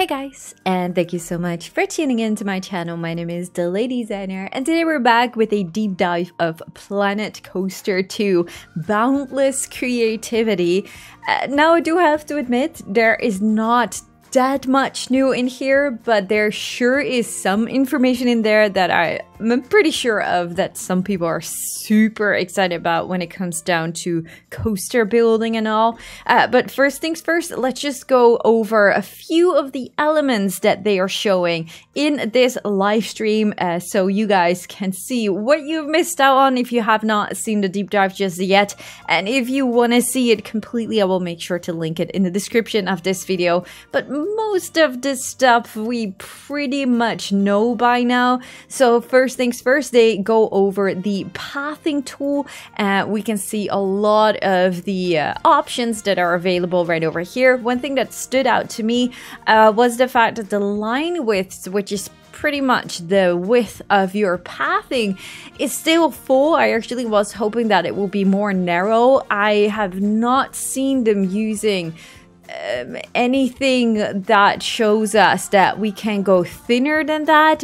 Hey guys, and thank you so much for tuning in to my channel. My name is DeLady and today we're back with a deep dive of Planet Coaster 2 Boundless Creativity. Now I do have to admit, there is not that much new in here, but there sure is some information in there that I'm pretty sure of that some people are super excited about when it comes down to coaster building and all. But first things first, let's just go over a few of the elements that they are showing in this live stream so you guys can see what you've missed out on if you have not seen the deep dive just yet. And if you want to see it completely, I will make sure to link it in the description of this video. But most of this stuff we pretty much know by now. So first things first, they go over the pathing tool. We can see a lot of the options that are available right over here. One thing that stood out to me was the fact that the line width, which is pretty much the width of your pathing, is still full. I actually was hoping that it will be more narrow. I have not seen them using anything that shows us that we can go thinner than that,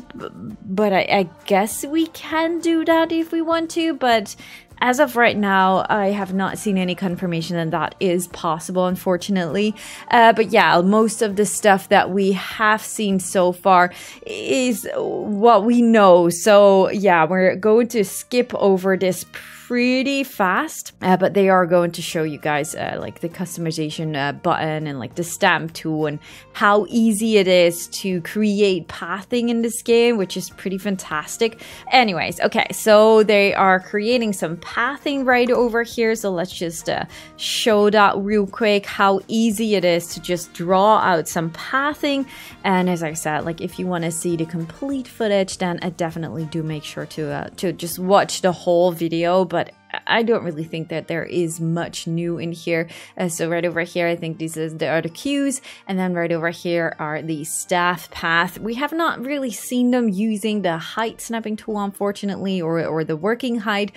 but I guess we can do that if we want to, but as of right now, I have not seen any confirmation that that is possible, unfortunately. But yeah, most of the stuff that we have seen so far is what we know. So yeah, we're going to skip over this pretty fast, but they are going to show you guys like the customization button and like the stamp tool and how easy it is to create pathing in this game, which is pretty fantastic. Anyways, okay, so they are creating some pathing right over here, so let's just show that real quick, how easy it is to just draw out some pathing. And as I said, like if you want to see the complete footage, then I definitely do make sure to just watch the whole video. But I don't really think that there is much new in here. So right over here, I think these are the cues, and then right over here are the staff path. We have not really seen them using the height snapping tool, unfortunately, or the working height.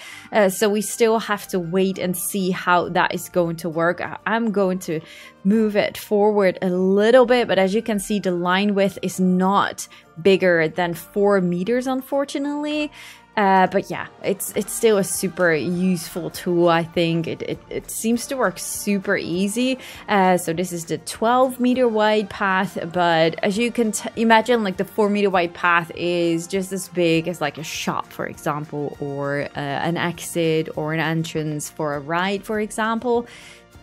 So we still have to wait and see how that is going to work. I'm going to move it forward a little bit, but as you can see, the line width is not bigger than 4 meters, unfortunately. But yeah, it's still a super useful tool. I think it seems to work super easy. So this is the 12-meter wide path, but as you can imagine, like the 4-meter wide path is just as big as like a shop, for example, or an exit or an entrance for a ride, for example.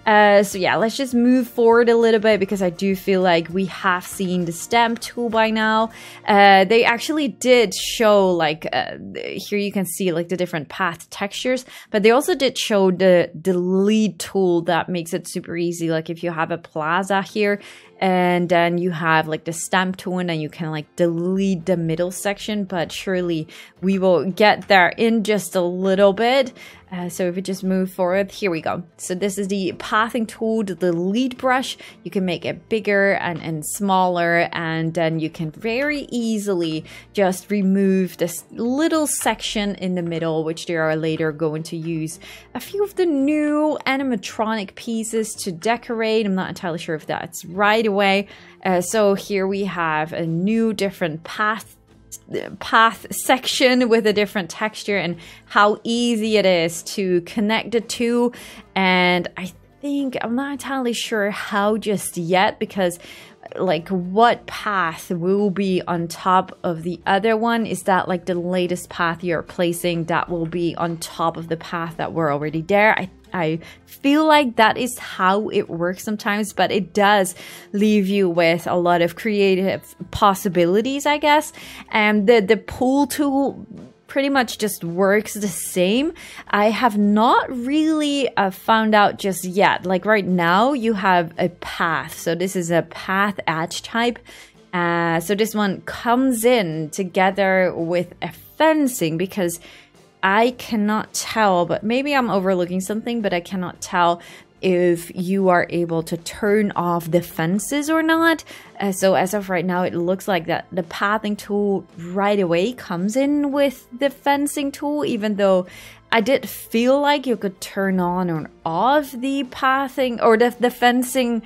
So yeah, let's just move forward a little bit because I do feel like we have seen the stamp tool by now. They actually did show like here you can see like the different path textures, but they also did show the delete tool that makes it super easy. Like if you have a plaza here and then you have like the stamp tool and then you can like delete the middle section, but surely we will get there in just a little bit. So if we just move forward, here we go. So this is the pathing tool, the delete brush. You can make it bigger and smaller, and then you can very easily just remove this little section in the middle, which they are later going to use a few of the new animatronic pieces to decorate. I'm not entirely sure if that's right away. So here we have a new different path section with a different texture and how easy it is to connect the two. And I think I'm not entirely sure how just yet, because like what path will be on top of the other one. Is that like the latest path you're placing that will be on top of the path that were already there? I feel like that is how it works sometimes, but it does leave you with a lot of creative possibilities, I guess. And the pull tool pretty much just works the same. I have not really found out just yet. Like right now you have a path. So this is a path edge type. So this one comes in together with a fencing, because I cannot tell, but maybe I'm overlooking something, but I cannot tell if you are able to turn off the fences or not. So as of right now, it looks like that the pathing tool right away comes in with the fencing tool, even though I did feel like you could turn on or off the pathing or the fencing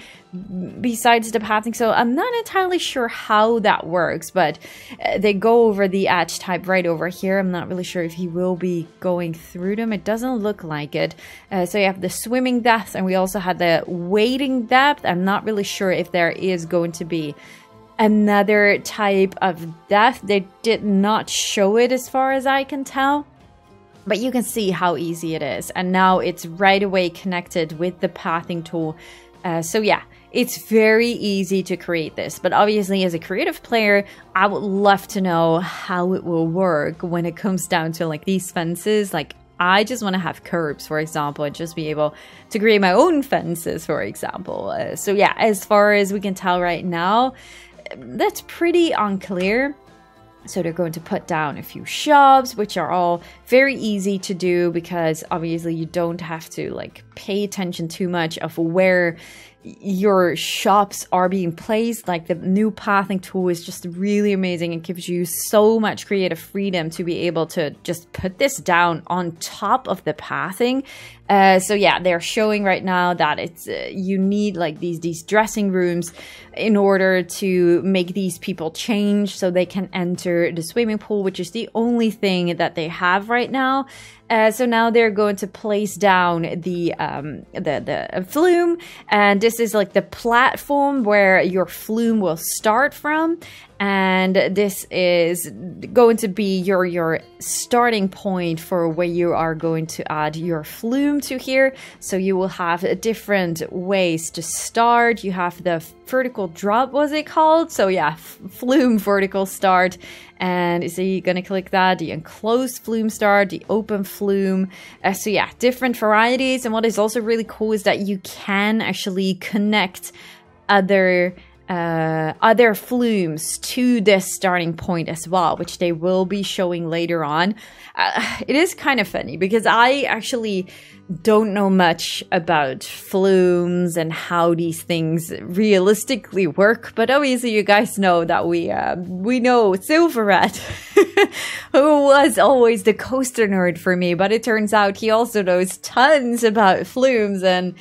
besides the pathing. So I'm not entirely sure how that works, but they go over the edge type right over here. I'm not really sure if he will be going through them. It doesn't look like it. So you have the swimming depth, and we also had the wading depth. I'm not really sure if there is going to be another type of depth. They did not show it as far as I can tell. But you can see how easy it is. And now it's right away connected with the pathing tool. So yeah, it's very easy to create this. But obviously as a creative player, I would love to know how it will work when it comes down to like these fences. Like I just want to have curbs, for example, and just be able to create my own fences, for example. So yeah, as far as we can tell right now, that's pretty unclear. So they're going to put down a few shops, which are all very easy to do because obviously you don't have to like pay attention too much of where your shops are being placed. Like the new pathing tool is just really amazing. It gives you so much creative freedom to be able to just put this down on top of the pathing. So yeah, they're showing right now that it's you need like these dressing rooms in order to make these people change so they can enter the swimming pool, which is the only thing that they have right now. So now they're going to place down the flume, and this is like the platform where your flume will start from. And this is going to be your starting point for where you are going to add your flume to here. So you will have different ways to start. You have the vertical drop, was it called? So yeah, flume vertical start. And so you're going to click that, the enclosed flume start, the open flume. So yeah, different varieties. And what is also really cool is that you can actually connect other flumes to this starting point as well, which they will be showing later on. It is kind of funny because I actually don't know much about flumes and how these things realistically work, but obviously you guys know that we know Silverette, who was always the coaster nerd for me, but it turns out he also knows tons about flumes. And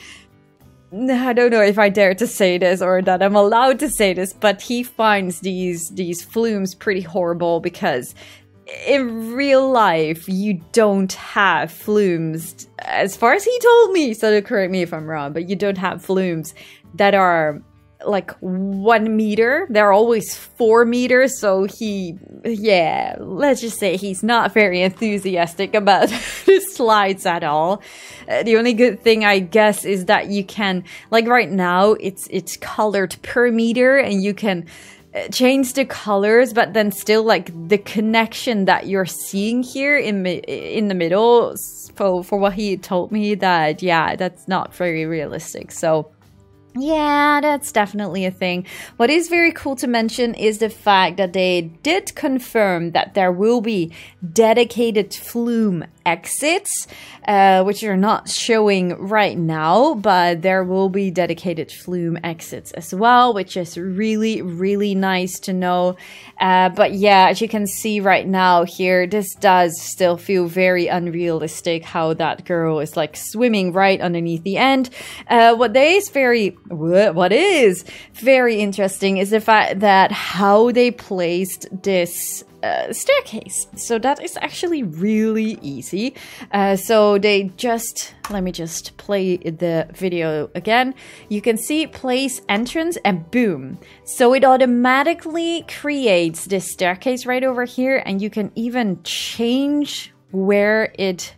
I don't know if I dare to say this or that I'm allowed to say this, but he finds these flumes pretty horrible because in real life you don't have flumes, as far as he told me, so correct me if I'm wrong, but you don't have flumes that are like 1 meter. They're always 4 meters. So yeah, let's just say he's not very enthusiastic about the slides at all. The only good thing, I guess, is that you can, like right now, it's colored per meter, and you can change the colors, but then still like the connection that you're seeing here in the middle. For what he told me, that yeah, that's not very realistic. So yeah, that's definitely a thing. What is very cool to mention is the fact that they did confirm that there will be dedicated flume exits, which are not showing right now, but there will be dedicated flume exits as well, which is really, really nice to know. But yeah, as you can see right now here, this does still feel very unrealistic how that girl is like swimming right underneath the end. What is very interesting is the fact that how they placed this staircase. So that is actually really easy. So they just, let me just play the video again. You can see place entrance and boom. So it automatically creates this staircase right over here, and you can even change where it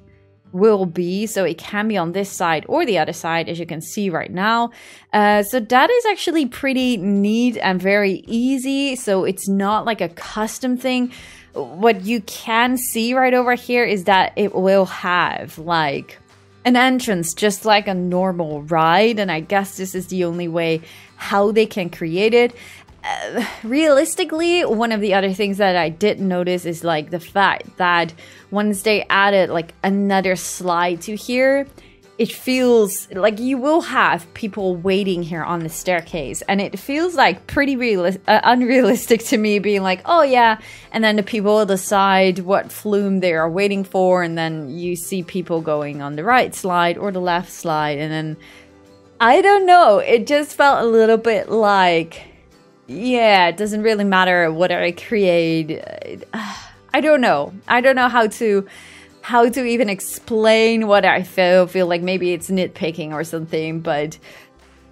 will be, so it can be on this side or the other side, as you can see right now. So that is actually pretty neat and very easy. So it's not like a custom thing. What you can see right over here is that it will have like an entrance just like a normal ride, and I guess this is the only way how they can create it. Realistically, one of the other things that I did notice is like the fact that once they added like another slide to here, it feels like you will have people waiting here on the staircase, and it feels like pretty unrealistic to me, being like, oh yeah, and then the people will decide what flume they are waiting for, and then you see people going on the right slide or the left slide, and then I don't know, it just felt a little bit like, yeah, it doesn't really matter what I create. I don't know how to even explain what I feel like. Maybe it's nitpicking or something, but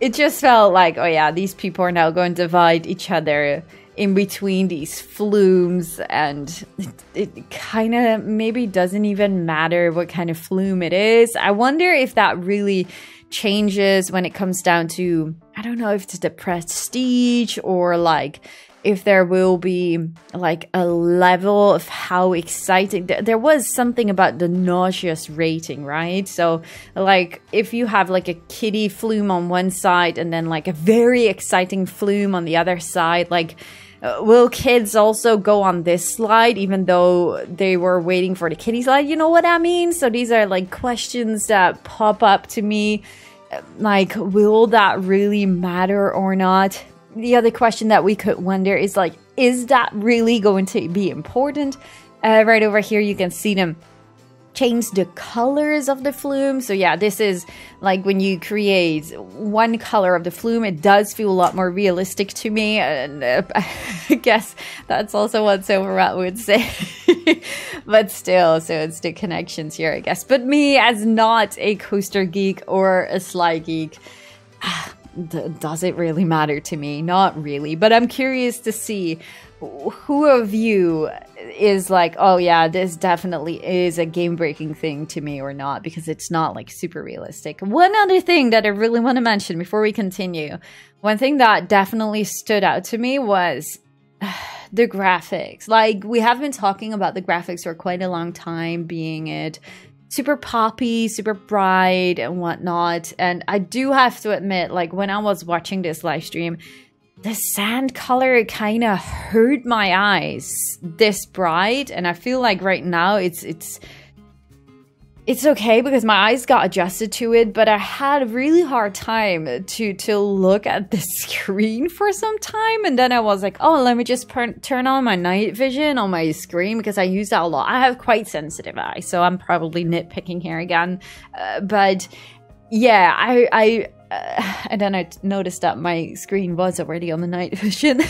it just felt like, oh yeah, these people are now going to divide each other in between these flumes, and it kind of maybe doesn't even matter what kind of flume it is. I wonder if that really changes when it comes down to, I don't know if it's the prestige, or like if there will be like a level of how exciting. There was something about the nauseous rating, right? So like if you have like a kiddie flume on one side and then like a very exciting flume on the other side, like will kids also go on this slide even though they were waiting for the kiddie slide? You know what I mean? So these are like questions that pop up to me. Like, will that really matter or not? The other question that we could wonder is like, is that really going to be important? Right over here, you can see them change the colors of the flume. So yeah, this is like when you create one color of the flume, it does feel a lot more realistic to me. And I guess that's also what Silverrat would say. But still, so it's the connections here, I guess. But me, as not a coaster geek or a slide geek, does it really matter to me? Not really. But I'm curious to see who of you is like, oh yeah, this definitely is a game-breaking thing to me, or not, because it's not like super realistic. One other thing that I really want to mention before we continue, one thing that definitely stood out to me was the graphics. Like, we have been talking about the graphics for quite a long time, being it super poppy, super bright and whatnot. And I do have to admit, like when I was watching this live stream, the sand color kind of hurt my eyes this bright. And I feel like right now it's okay because my eyes got adjusted to it, but I had a really hard time to look at the screen for some time. And then I was like, oh, let me just turn on my night vision on my screen, because I use that a lot. I have quite sensitive eyes, so I'm probably nitpicking here again. But yeah, and then I noticed that my screen was already on the night vision.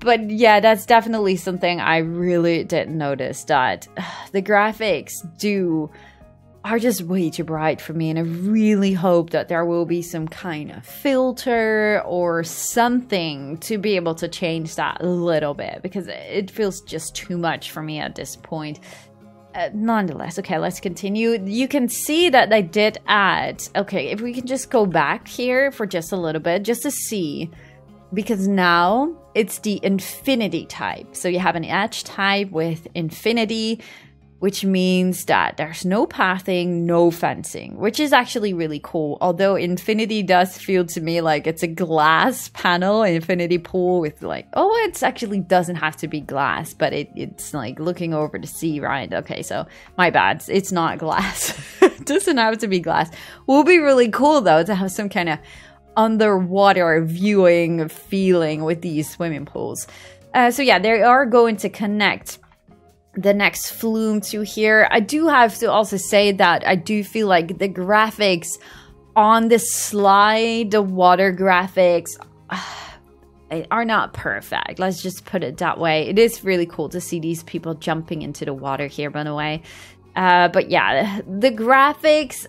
But yeah, that's definitely something I really didn't notice, that the graphics are just way too bright for me. And I really hope that there will be some kind of filter or something to be able to change that a little bit, because it feels just too much for me at this point. Nonetheless, okay, let's continue. You can see that they did add, okay, if we can just go back here for just a little bit, just to see, because now it's the infinity type. So you have an edge type with infinity, which means that there's no pathing, no fencing, which is actually really cool. Although infinity does feel to me like it's a glass panel, infinity pool with like, oh, it actually doesn't have to be glass, but it's like looking over the sea, right? Okay, so my bad, it's not glass. It doesn't have to be glass. Will be really cool though to have some kind of underwater viewing feeling with these swimming pools. So yeah, they are going to connect the next flume to here. I do have to also say that I do feel like the graphics on the slide, the water graphics, are not perfect. Let's just put it that way. It is really cool to see these people jumping into the water here, by the way. But yeah, the graphics,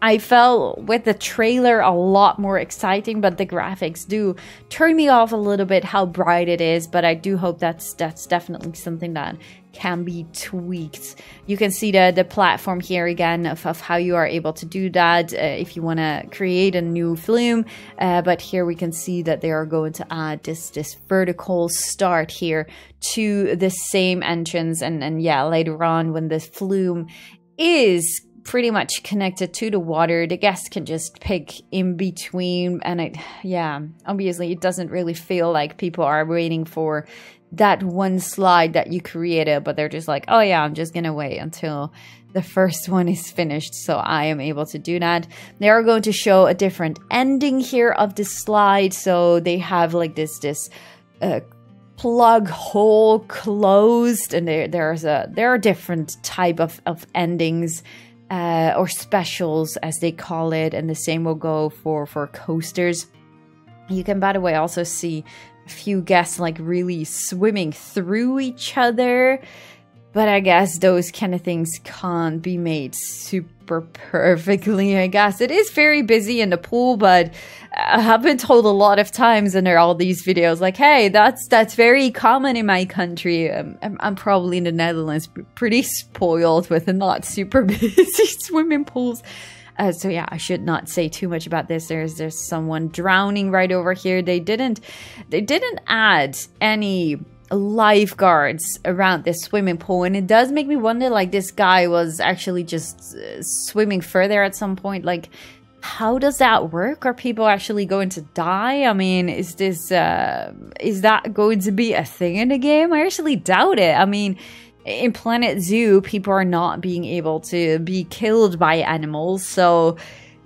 I felt with the trailer a lot more exciting, but the graphics do turn me off a little bit how bright it is. But I do hope that's definitely something that can be tweaked. You can see the platform here again of how you are able to do that if you want to create a new flume. But here we can see that they are going to add this vertical start here to the same entrance. And yeah, later on when the flume is pretty much connected to the water, the guests can just pick in between. And yeah, obviously it doesn't really feel like people are waiting for that one slide that you created, but they're just like, oh yeah, I'm just gonna wait until the first one is finished, so I am able to do that. They are going to show a different ending here of the slide. So they have like this plug hole closed, and there are different type of endings or specials as they call it, and the same will go for coasters. You can, by the way, also see a few guests like really swimming through each other, but I guess those kind of things can't be made super perfectly. I guess it is very busy in the pool, but I have been told a lot of times under all these videos, like, hey, that's very common in my country. I'm probably in the Netherlands, pretty spoiled with not super busy swimming pools. So yeah, I should not say too much about this. There's someone drowning right over here. They didn't add any lifeguards around this swimming pool, and it does make me wonder, like, this guy was actually just swimming further at some point. Like, how does that work? Are people actually going to die? I mean, is that going to be a thing in the game? I actually doubt it. I mean, in Planet Zoo, people are not being able to be killed by animals, so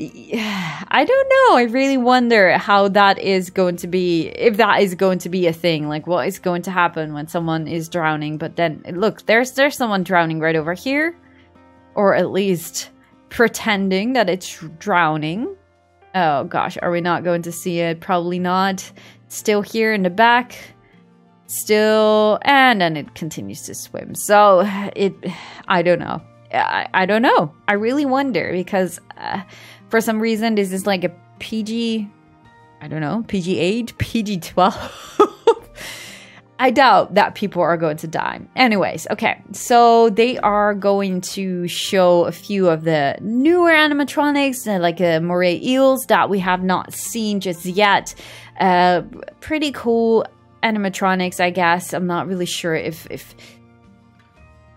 I don't know. I really wonder how that is going to be, if that is going to be a thing. Like, what is going to happen when someone is drowning? But then, look, there's someone drowning right over here, or at least pretending that it's drowning. Oh gosh, are we not going to see it? Probably not. Still here in the back. Still, and then it continues to swim. So I don't know. I don't know. I really wonder, because for some reason this is like a PG, I don't know, PG-8, PG-12. I doubt that people are going to die. Anyways, okay, so they are going to show a few of the newer animatronics, like moray eels that we have not seen just yet. Pretty cool animatronics, I guess. I'm not really sure if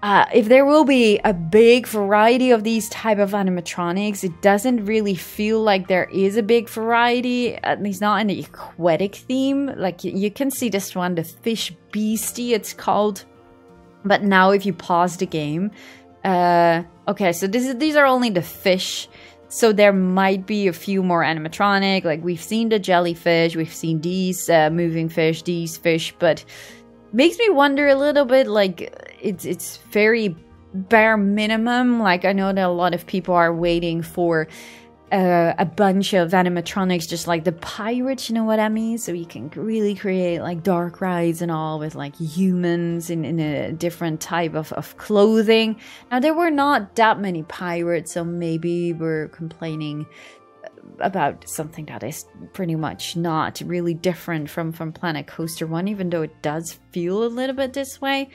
there will be a big variety of these type of animatronics. It doesn't really feel like there is a big variety, at least not in the aquatic theme. Like, you can see this one, the fish beastie it's called. But now if you pause the game, okay, so these are only the fish. So there might be a few more animatronic. Like, we've seen the jellyfish, we've seen these moving fish, these fish, but makes me wonder a little bit, like, it's very bare minimum. Like, I know that a lot of people are waiting for a bunch of animatronics, just like the pirates, you know what I mean? So you can really create like dark rides and all with like humans in a different type of clothing. Now, there were not that many pirates, so maybe we're complaining about something that is pretty much not really different from Planet Coaster 1, even though it does feel a little bit this way.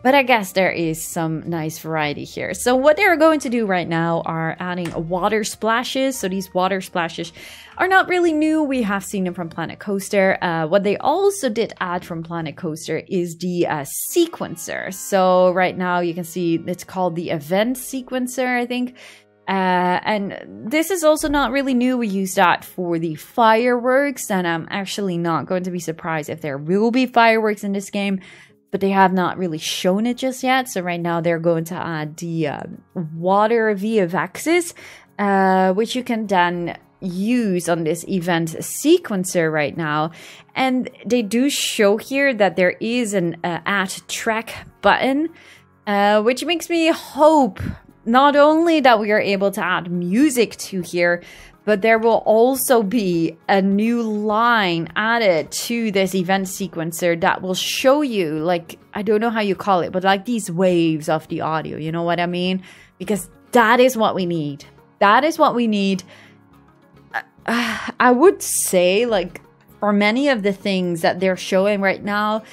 But I guess there is some nice variety here. So what they're going to do right now are adding water splashes. So these water splashes are not really new. We have seen them from Planet Coaster. What they also did add from Planet Coaster is the sequencer. So right now you can see it's called the event sequencer, I think. And this is also not really new. We use that for the fireworks, and I'm actually not going to be surprised if there will be fireworks in this game. But they have not really shown it just yet. So right now they're going to add the water VFXs, which you can then use on this event sequencer right now. And they do show here that there is an add track button, which makes me hope not only that we are able to add music to here, but there will also be a new line added to this event sequencer that will show you, like, I don't know how you call it, but like these waves of the audio, you know what I mean? Because that is what we need. That is what we need. I would say, like, for many of the things that they're showing right now,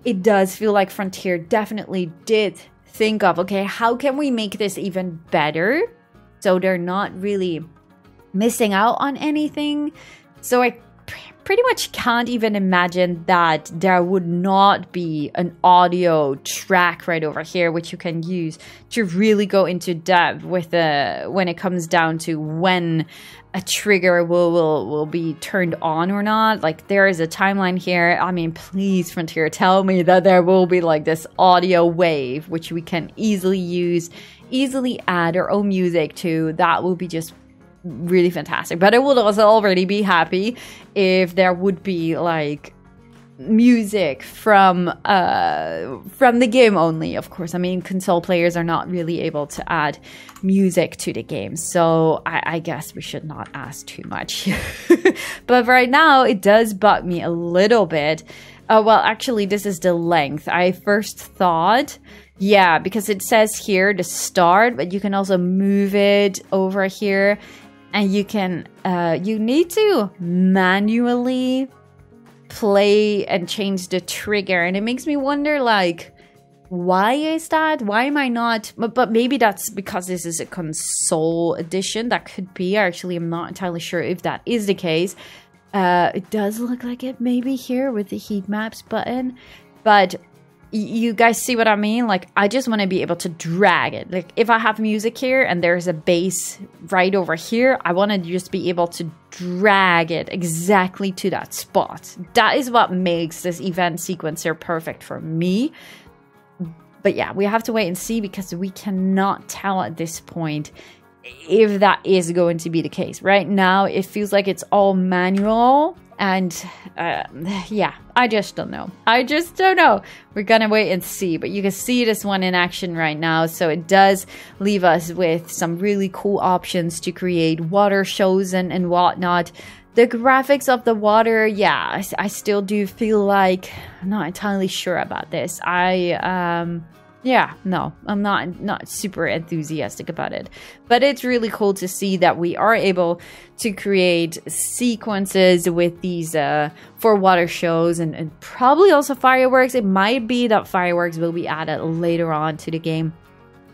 it does feel like Frontier definitely did think of, okay, how can we make this even better so they're not really missing out on anything? So I pretty much can't even imagine that there would not be an audio track right over here, which you can use to really go into depth with when it comes down to when a trigger will be turned on or not. Like, there is a timeline here. I mean, please, Frontier, tell me that there will be like this audio wave, which we can easily use, easily add our own music to. That will be just really fantastic. But I would also already be happy if there would be like music from the game only. Of course, I mean, console players are not really able to add music to the game, so I guess we should not ask too much. But right now it does bug me a little bit. Well, actually, this is the length. I first thought, yeah, because it says here the start, but you can also move it over here, and you can you need to manually play and change the trigger, and it makes me wonder, like, why is that? Why am I not? But maybe that's because this is a console edition. That could be. Actually, I'm not entirely sure if that is the case. It does look like it maybe here with the heat maps button, but you guys see what I mean? Like, I just want to be able to drag it. Like, if I have music here and there's a bass right over here, I want to just be able to drag it exactly to that spot. That is what makes this event sequencer perfect for me. But yeah, we have to wait and see, because we cannot tell at this point if that is going to be the case. Right now, it feels like it's all manual. And yeah, I just don't know. I just don't know. We're gonna wait and see. But you can see this one in action right now. So it does leave us with some really cool options to create water shows and whatnot. The graphics of the water, yeah, I still do feel like I'm not entirely sure about this. Yeah, no, I'm not super enthusiastic about it. But it's really cool to see that we are able to create sequences with these for water shows and probably also fireworks. It might be that fireworks will be added later on to the game,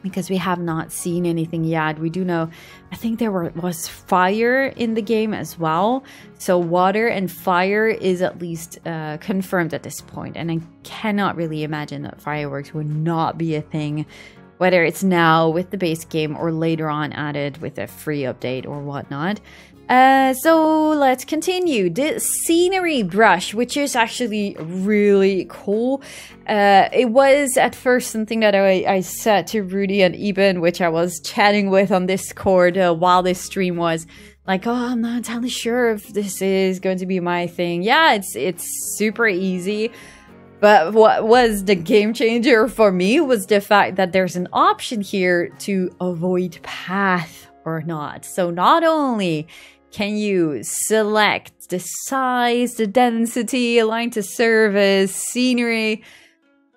because we have not seen anything yet. We do know, I think there was fire in the game as well. So water and fire is at least confirmed at this point. And I cannot really imagine that fireworks would not be a thing, whether it's now with the base game or later on added with a free update or whatnot. So let's continue. The scenery brush, which is actually really cool. It was at first something that I said to Rudy and Eben, which I was chatting with on Discord while this stream was like, oh, I'm not entirely sure if this is going to be my thing. Yeah, it's super easy. But what was the game changer for me was the fact that there's an option here to avoid path or not. So not only can you select the size, the density, align to surface, scenery,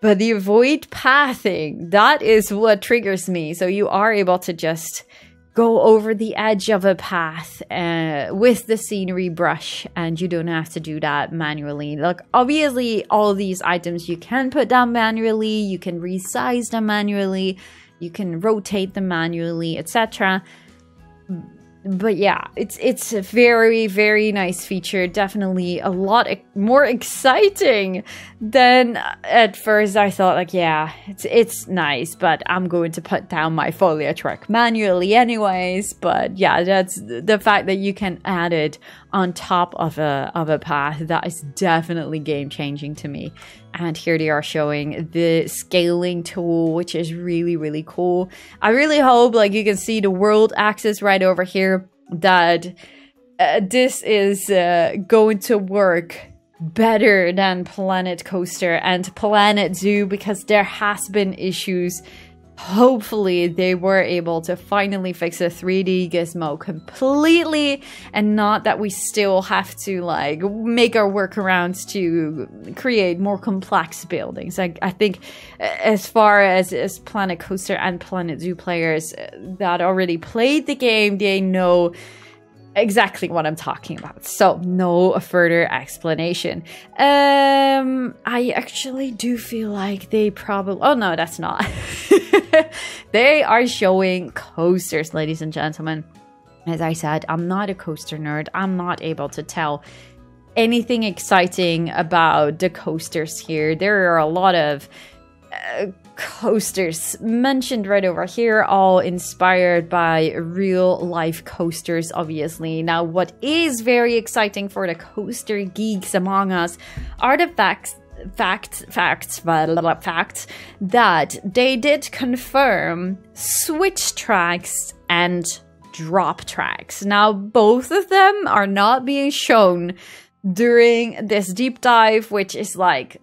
but the avoid pathing, that is what triggers me. So you are able to just go over the edge of a path with the scenery brush, and you don't have to do that manually. Like, obviously, all of these items you can put down manually, you can resize them manually, you can rotate them manually, etc. But yeah, it's a very, very nice feature. Definitely a lot more exciting than at first I thought. Like, yeah, it's nice, but I'm going to put down my foliage track manually anyways. But yeah, that's the fact that you can add it on top of a path. That is definitely game changing to me. And here they are showing the scaling tool, which is really, really cool. I really hope, like, you can see the world axis right over here, that this is going to work better than Planet Coaster and Planet Zoo, because there has been issues. Hopefully they were able to finally fix a 3D gizmo completely, and not that we still have to like make our workarounds to create more complex buildings. I think as far as Planet Coaster and Planet Zoo players that already played the game, they know exactly what I'm talking about. So no further explanation. I actually do feel like they probably, oh no, that's not. They are showing coasters, ladies and gentlemen. As I said, I'm not a coaster nerd. I'm not able to tell anything exciting about the coasters here. There are a lot of coasters mentioned right over here, all inspired by real life coasters, obviously. Now, what is very exciting for the coaster geeks among us are the facts that they did confirm switch tracks and drop tracks. Now, both of them are not being shown during this deep dive, which is like,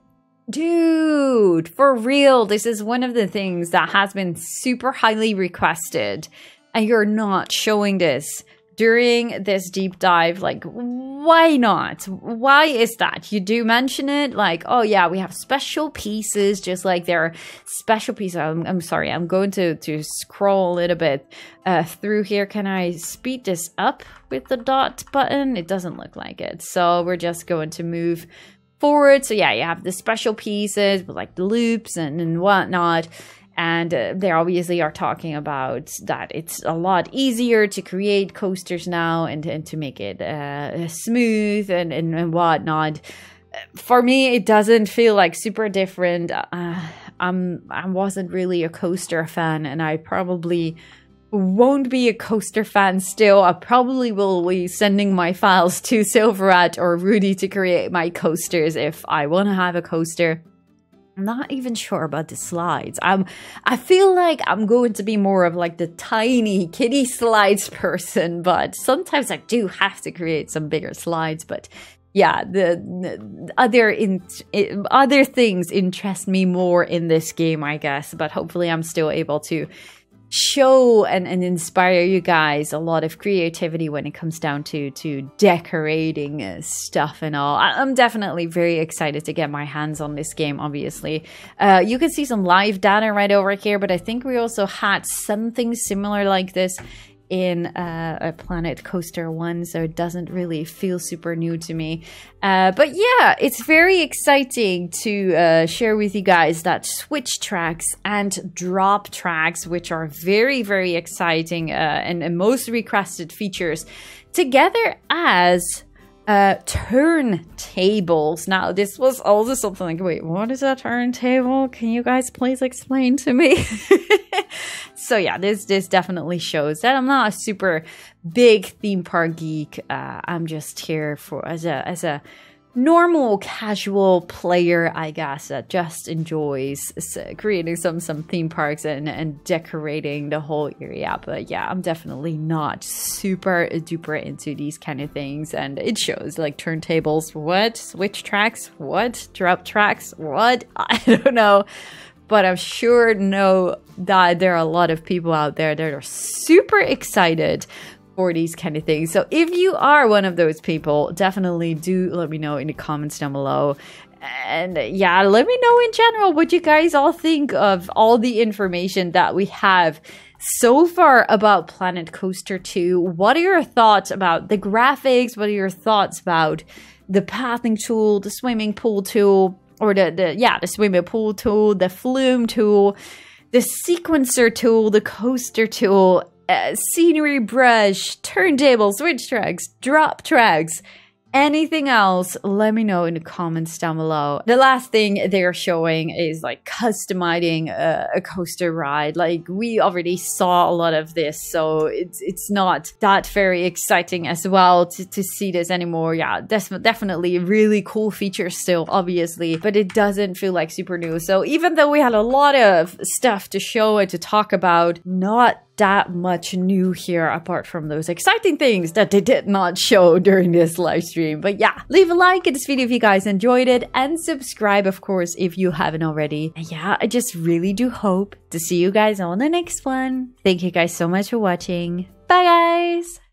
dude, for real, this is one of the things that has been super highly requested, and you're not showing this during this deep dive. Like, why not? Why is that? You do mention it, like, oh yeah, we have special pieces, just like there are special pieces. I'm sorry, I'm going to scroll a little bit through here. Can I speed this up with the dot button? It doesn't look like it, so we're just going to move forward. So yeah, you have the special pieces with like the loops and whatnot. And they obviously are talking about that it's a lot easier to create coasters now and to make it smooth and whatnot. For me, it doesn't feel like super different. I wasn't really a coaster fan, and I probably won't be a coaster fan still. I probably will be sending my files to Silverat or Rudy to create my coasters if I want to have a coaster. I'm not even sure about the slides. I feel like I'm going to be more of like the tiny kiddie slides person, but sometimes I do have to create some bigger slides. But yeah, the other things interest me more in this game, I guess. But hopefully I'm still able to show and inspire you guys a lot of creativity when it comes down to decorating stuff and all. I'm definitely very excited to get my hands on this game, obviously. You can see some live data right over here, but I think we also had something similar like this in a Planet Coaster 1, so it doesn't really feel super new to me. But yeah, it's very exciting to share with you guys that switch tracks and drop tracks, which are very, very exciting and most requested features, together as turntables. Now, this was also something like, wait, what is a turntable? Can you guys please explain to me? So yeah, this definitely shows that I'm not a super big theme park geek. I'm just here for as a normal casual player, I guess, that just enjoys creating some theme parks and decorating the whole area. But yeah, I'm definitely not super duper into these kind of things, and it shows. Like turntables, what? Switch tracks, what? Drop tracks, what? I don't know, but I'm sure know that there are a lot of people out there that are super excited for these kind of things. So if you are one of those people, definitely do let me know in the comments down below. And yeah, let me know in general what you guys all think of all the information that we have so far about Planet Coaster 2. What are your thoughts about the graphics? What are your thoughts about the pathing tool, the swimming pool tool, or the swimming pool tool, the Flume tool, the sequencer tool, the coaster tool, scenery brush, turntable, switch tracks, drop tracks, anything else? Let me know in the comments down below. The last thing they're showing is like customizing a coaster ride. Like, we already saw a lot of this, so it's not that very exciting as well to see this anymore. Yeah, definitely really cool feature still, obviously, but it doesn't feel like super new. So even though we had a lot of stuff to show and to talk about, not that much new here apart from those exciting things that they did not show during this live stream. But yeah, leave a like in this video if you guys enjoyed it, and subscribe, of course, if you haven't already. And yeah, I just really do hope to see you guys on the next one. Thank you guys so much for watching. Bye guys!